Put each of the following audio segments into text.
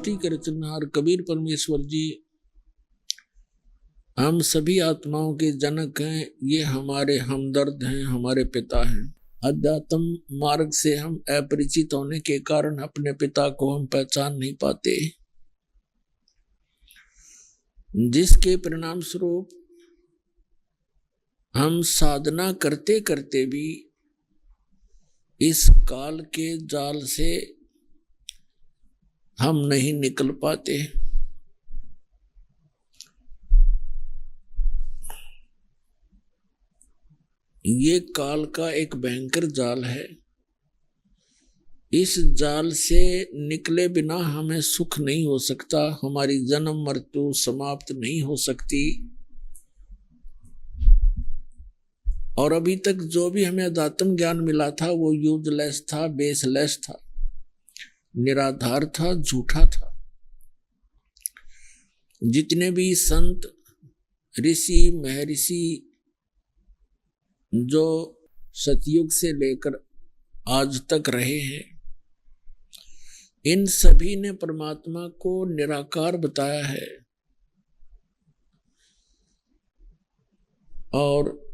सृष्टि के रचनहार कबीर परमेश्वर जी हम सभी आत्माओं के जनक हैं। ये हमारे हमदर्द हैं, हमारे पिता हैं। अध्यात्म मार्ग से हम अपरिचित होने के कारण अपने पिता को हम पहचान नहीं पाते, जिसके परिणाम स्वरूप हम साधना करते करते भी इस काल के जाल से हम नहीं निकल पाते। ये काल का एक भयंकर जाल है। इस जाल से निकले बिना हमें सुख नहीं हो सकता, हमारी जन्म मृत्यु समाप्त नहीं हो सकती। और अभी तक जो भी हमें अध्यात्म ज्ञान मिला था वो यूजलेस था, बेसलेस था, निराधार था, झूठा था। जितने भी संत ऋषि महर्षि जो सतयुग से लेकर आज तक रहे हैं, इन सभी ने परमात्मा को निराकार बताया है। और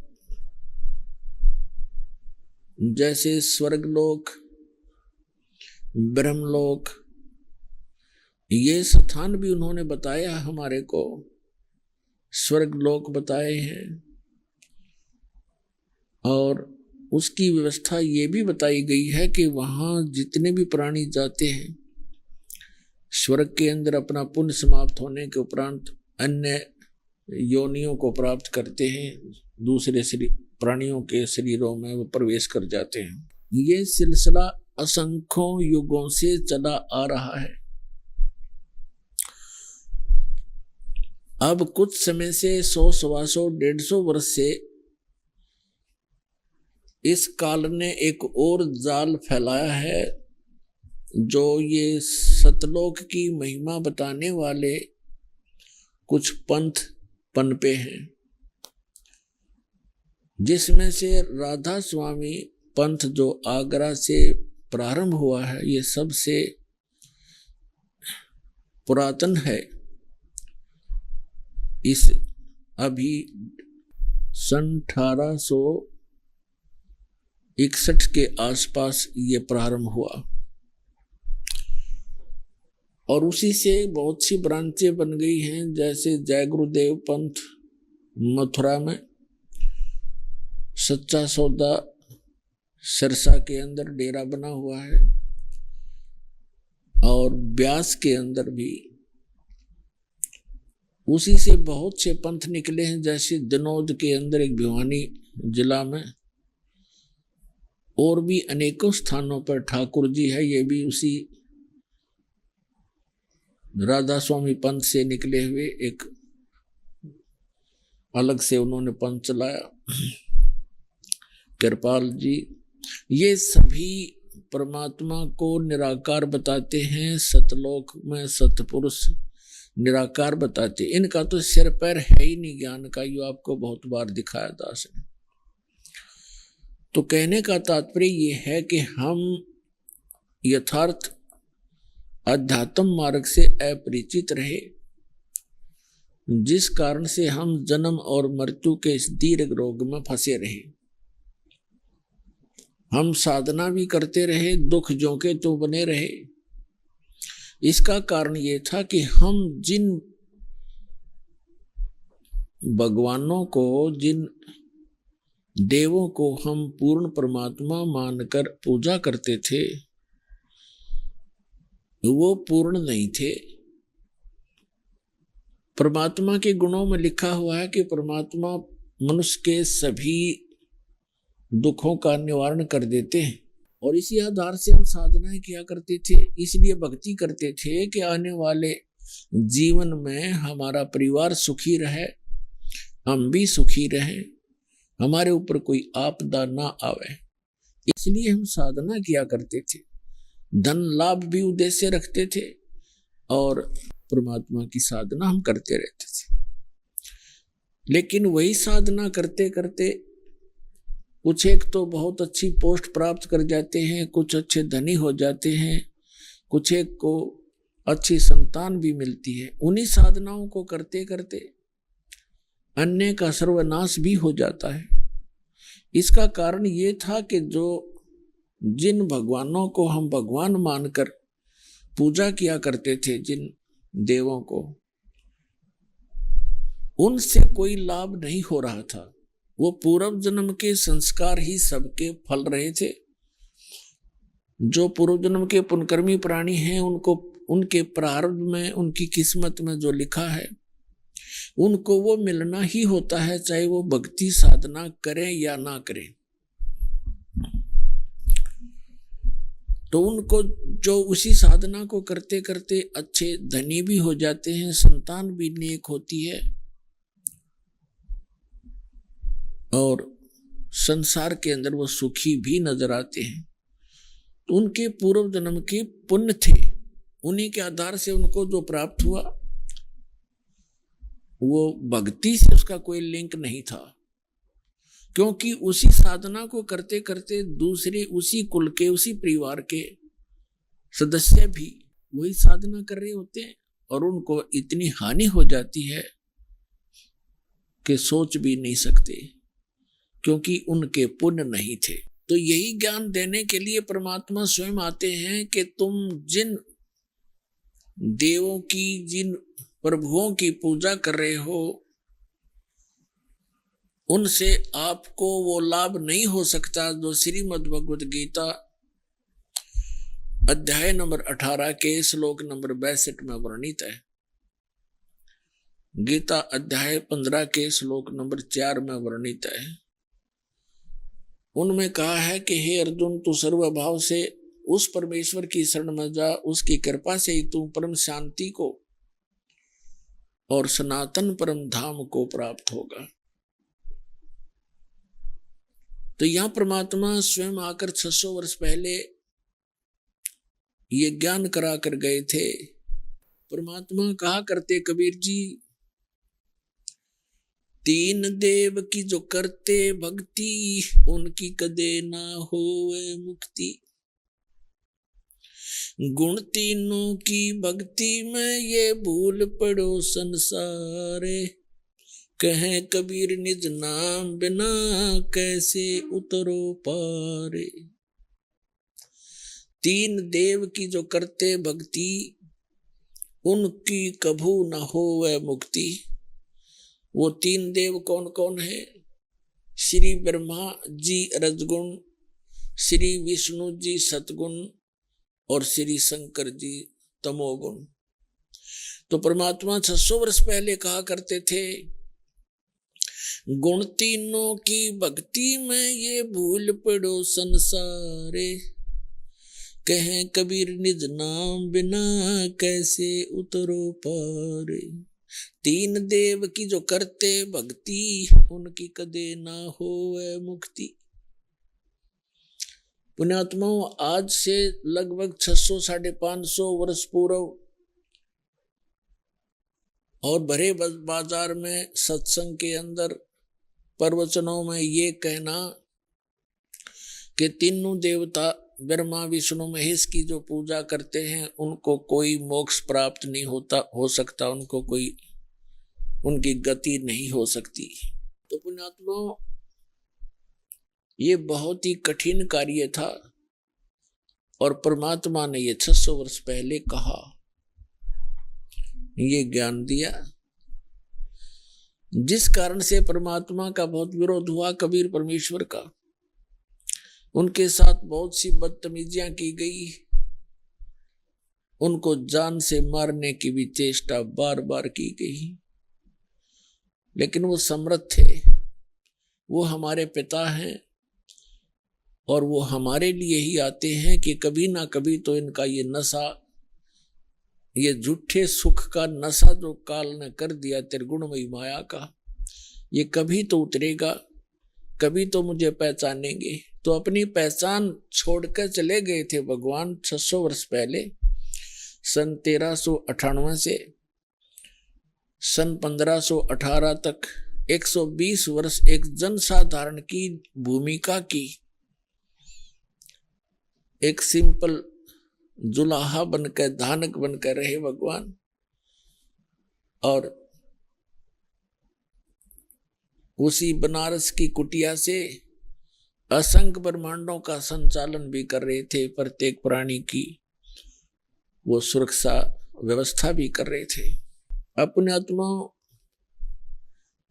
जैसे स्वर्गलोक, ब्रह्मलोक, ये स्थान भी उन्होंने बताया हमारे को। स्वर्गलोक बताए हैं और उसकी व्यवस्था ये भी बताई गई है कि वहाँ जितने भी प्राणी जाते हैं, स्वर्ग के अंदर अपना पुण्य समाप्त होने के उपरांत अन्य योनियों को प्राप्त करते हैं, दूसरे प्राणियों के शरीरों में वो प्रवेश कर जाते हैं। ये सिलसिला असंख्यों युगों से चला आ रहा है। अब कुछ समय से 100, 125, 150 वर्ष से इस काल ने एक और जाल फैलाया है, जो ये सतलोक की महिमा बताने वाले कुछ पंथ पनपे हैं, जिसमें से राधा स्वामी पंथ जो आगरा से प्रारंभ हुआ है, ये सबसे पुरातन है। इस अभी सन 1861 के आसपास ये प्रारंभ हुआ और उसी से बहुत सी ब्रांचें बन गई हैं। जैसे जय गुरुदेव पंथ मथुरा में, सच्चा सौदा सिरसा के अंदर डेरा बना हुआ है, और ब्यास के अंदर भी उसी से बहुत से पंथ निकले हैं। जैसे दिनोद के अंदर एक भिवानी जिला में, और भी अनेकों स्थानों पर ठाकुर जी है, ये भी उसी राधा स्वामी पंथ से निकले हुए एक अलग से उन्होंने पंथ चलाया, कृपाल जी। ये सभी परमात्मा को निराकार बताते हैं। सतलोक में सतपुरुष निराकार बताते, इनका तो सिर पैर है ही नहीं ज्ञान का, यो आपको बहुत बार दिखाया दास ने। तो कहने का तात्पर्य ये है कि हम यथार्थ अध्यात्म मार्ग से अपरिचित रहे, जिस कारण से हम जन्म और मृत्यु के इस दीर्घ रोग में फंसे रहे। हम साधना भी करते रहे, दुख जोके तो बने रहे। इसका कारण ये था कि हम जिन भगवानों को, जिन देवों को हम पूर्ण परमात्मा मानकर पूजा करते थे, वो पूर्ण नहीं थे। परमात्मा के गुणों में लिखा हुआ है कि परमात्मा मनुष्य के सभी दुखों का निवारण कर देते हैं, और इसी आधार से हम साधनाएं किया करते थे। इसलिए भक्ति करते थे कि आने वाले जीवन में हमारा परिवार सुखी रहे, हम भी सुखी रहें, हमारे ऊपर कोई आपदा ना आवे। इसलिए हम साधना किया करते थे, धन लाभ भी उद्देश्य रखते थे, और परमात्मा की साधना हम करते रहते थे। लेकिन वही साधना करते करते कुछ एक तो बहुत अच्छी पोस्ट प्राप्त कर जाते हैं, कुछ अच्छे धनी हो जाते हैं, कुछ एक को अच्छी संतान भी मिलती है। उन्हीं साधनाओं को करते करते अन्य का सर्वनाश भी हो जाता है। इसका कारण ये था कि जिन भगवानों को हम भगवान मानकर पूजा किया करते थे, जिन देवों को, उनसे कोई लाभ नहीं हो रहा था। वो पूर्व जन्म के संस्कार ही सबके फल रहे थे। जो पूर्व जन्म के पुण्यकर्मी प्राणी हैं, उनको उनके प्रारब्ध में, उनकी किस्मत में जो लिखा है, उनको वो मिलना ही होता है, चाहे वो भक्ति साधना करें या ना करें। तो उनको जो उसी साधना को करते करते अच्छे धनी भी हो जाते हैं, संतान भी नेक होती है और संसार के अंदर वो सुखी भी नजर आते हैं। तो उनके पूर्व जन्म के पुण्य थे, उन्हीं के आधार से उनको जो प्राप्त हुआ, वो भक्ति से उसका कोई लिंक नहीं था, क्योंकि उसी साधना को करते करते दूसरे उसी कुल के, उसी परिवार के सदस्य भी वही साधना कर रहे होते हैं और उनको इतनी हानि हो जाती है कि सोच भी नहीं सकते, क्योंकि उनके पुण्य नहीं थे। तो यही ज्ञान देने के लिए परमात्मा स्वयं आते हैं कि तुम जिन देवों की, जिन प्रभुओं की पूजा कर रहे हो, उनसे आपको वो लाभ नहीं हो सकता जो श्रीमद् भगवद गीता अध्याय नंबर 18 के श्लोक नंबर 62 में वर्णित है। गीता अध्याय 15 के श्लोक नंबर 4 में वर्णित है। उनमें कहा है कि हे अर्जुन, तू सर्वभाव से उस परमेश्वर की शरण में जा, उसकी कृपा से ही तू परम शांति को और सनातन परम धाम को प्राप्त होगा। तो यहां परमात्मा स्वयं आकर 600 वर्ष पहले ये ज्ञान करा कर गए थे। परमात्मा कहा करते कबीर जी, तीन देव की जो करते भक्ति, उनकी कदे ना होवे मुक्ति। गुण तीनों की भक्ति में ये भूल पड़ो संसारे, कहें कबीर निज नाम बिना कैसे उतरो पारे। तीन देव की जो करते भक्ति, उनकी कभू न होवे मुक्ति। वो तीन देव कौन कौन है? श्री ब्रह्मा जी रजगुण, श्री विष्णु जी सतगुण और श्री शंकर जी तमोगुण। तो परमात्मा 600 वर्ष पहले कहा करते थे, गुण तीनों की भक्ति में ये भूल पड़ो संसारे, कहें कबीर निज नाम बिना कैसे उतरो पारे। तीन देव की जो करते भक्ति, उनकी कदे ना होवे मुक्ति। पुण्यात्माओं, आज से लगभग 600-550 वर्ष पूर्व और भरे बाजार में सत्संग के अंदर प्रवचनों में ये कहना कि तीनों देवता ब्रह्मा विष्णु महेश की जो पूजा करते हैं, उनको कोई मोक्ष प्राप्त नहीं हो सकता, उनको कोई उनकी गति नहीं हो सकती। तो पुण्यात्माओं, ये बहुत ही कठिन कार्य था और परमात्मा ने ये 600 वर्ष पहले कहा, ये ज्ञान दिया, जिस कारण से परमात्मा का बहुत विरोध हुआ, कबीर परमेश्वर का। उनके साथ बहुत सी बदतमीजियां की गई, उनको जान से मारने की भी चेष्टा बार बार की गई, लेकिन वो समर्थ थे। वो हमारे पिता हैं और वो हमारे लिए ही आते हैं कि कभी ना कभी तो इनका ये नशा, ये झूठे सुख का नशा जो काल ने कर दिया त्रिगुणमयी माया का, ये कभी तो उतरेगा, कभी तो मुझे पहचानेंगे। तो अपनी पहचान छोड़कर चले गए थे भगवान 600 वर्ष पहले, सन 1398 से सन 1518 तक 120 वर्ष एक जनसाधारण की भूमिका की, एक सिंपल जुलाहा बनकर, धानक बनकर रहे भगवान। और उसी बनारस की कुटिया से असंख्य ब्रह्मांडों का संचालन भी कर रहे थे। प्रत्येक प्राणी की वो सुरक्षा व्यवस्था भी कर रहे थे। अपने आत्मा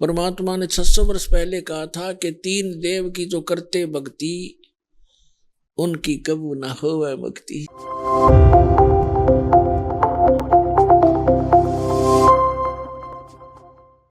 परमात्मा ने 600 वर्ष पहले कहा था कि 3 देव की जो करते भक्ति, उनकी कबू ना हो मुक्ति।